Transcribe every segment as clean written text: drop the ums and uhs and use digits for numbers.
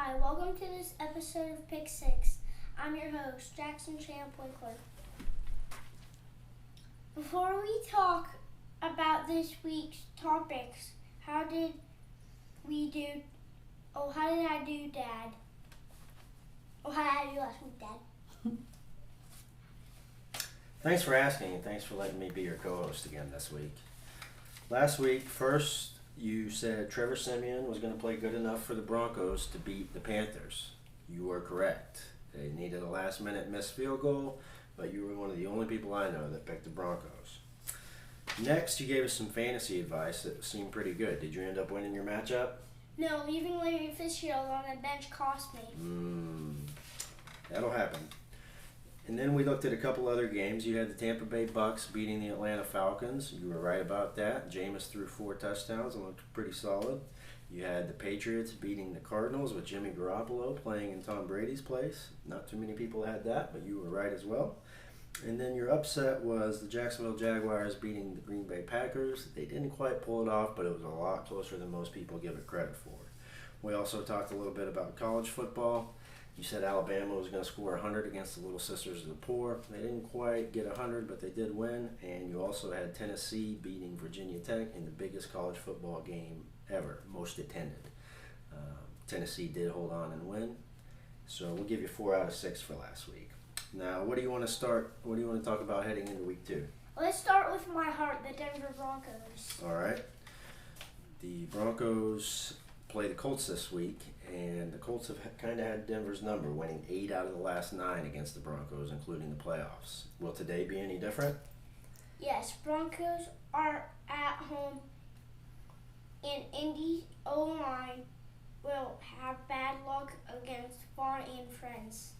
Hi, welcome to this episode of Pick Six. I'm your host, Jackson Champ-Winkler. Before we talk about this week's topics, how did I do, Dad? How did I do last week, Dad? Thanks for asking, and thanks for letting me be your co-host again this week. Last week, first, you said Trevor Siemian was going to play good enough for the Broncos to beat the Panthers. You were correct. They needed a last-minute missed field goal, but you were one of the only people I know that picked the Broncos. Next, you gave us some fantasy advice that seemed pretty good. Did you end up winning your matchup? No, leaving Larry Fitzgerald on the bench cost me. That'll happen. And then we looked at a couple other games. You had the Tampa Bay Bucks beating the Atlanta Falcons. You were right about that. Jameis threw 4 touchdowns and looked pretty solid. You had the Patriots beating the Cardinals with Jimmy Garoppolo playing in Tom Brady's place. Not too many people had that, but you were right as well. And then your upset was the Jacksonville Jaguars beating the Green Bay Packers. They didn't quite pull it off, but it was a lot closer than most people give it credit for. We also talked a little bit about college football. You said Alabama was going to score 100 against the Little Sisters of the Poor. They didn't quite get 100, but they did win. And you also had Tennessee beating Virginia Tech in the biggest college football game ever, most attended. Tennessee did hold on and win. So we'll give you 4 out of 6 for last week. Now, what do you want to start? What do you want to talk about heading into week 2? Let's start with my heart, the Denver Broncos. All right. The Broncos play the Colts this week, and the Colts have kind of had Denver's number, winning 8 out of the last 9 against the Broncos, including the playoffs. Will today be any different? Yes, Broncos are at home, and Indy O-line will have bad luck against Vaughn and friends.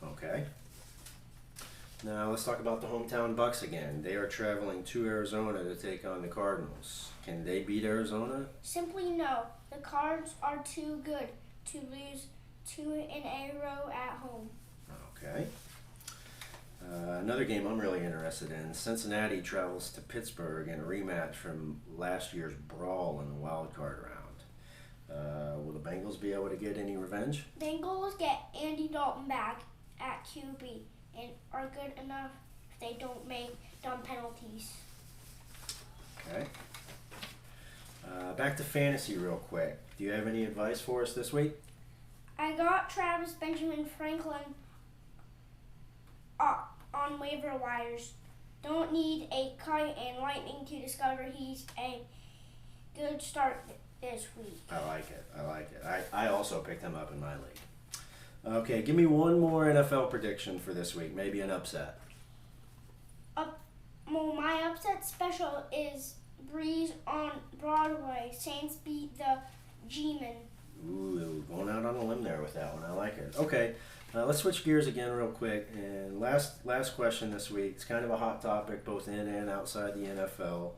Okay. Now let's talk about the hometown Bucks again. They are traveling to Arizona to take on the Cardinals. Can they beat Arizona? Simply no. The Cards are too good to lose to an Arrow at home. Okay. Another game I'm really interested in. Cincinnati travels to Pittsburgh in a rematch from last year's brawl in the wild card round. Will the Bengals be able to get any revenge? Bengals get Andy Dalton back at QB and are good enough if they don't make dumb penalties. Okay. Back to fantasy real quick. Do you have any advice for us this week? I got Travis Benjamin Franklin on waiver wires. Don't need a kite and lightning to discover he's a good start this week. I like it. I also picked him up in my league. Okay, give me one more NFL prediction for this week. Maybe an upset. Well, my upset special is Breeze on Broadway. Saints beat the G-Men. Ooh, going out on a limb there with that one. I like it. Okay, let's switch gears again real quick. And last question this week. It's kind of a hot topic both in and outside the NFL.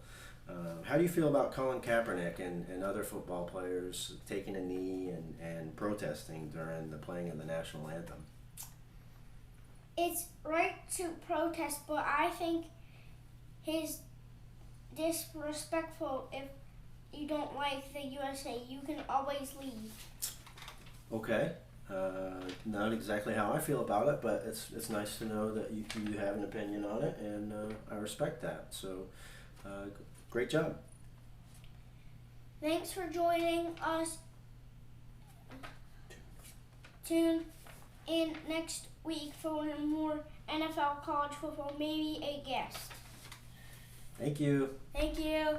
How do you feel about Colin Kaepernick and other football players taking a knee and protesting during the playing of the national anthem? It's right to protest, but I think he's disrespectful. If you don't like the USA, you can always leave. Okay. Not exactly how I feel about it, but it's nice to know that you have an opinion on it, and I respect that. So, great job. Thanks for joining us. Tune in next week for more NFL, college football, maybe a guest. Thank you. Thank you.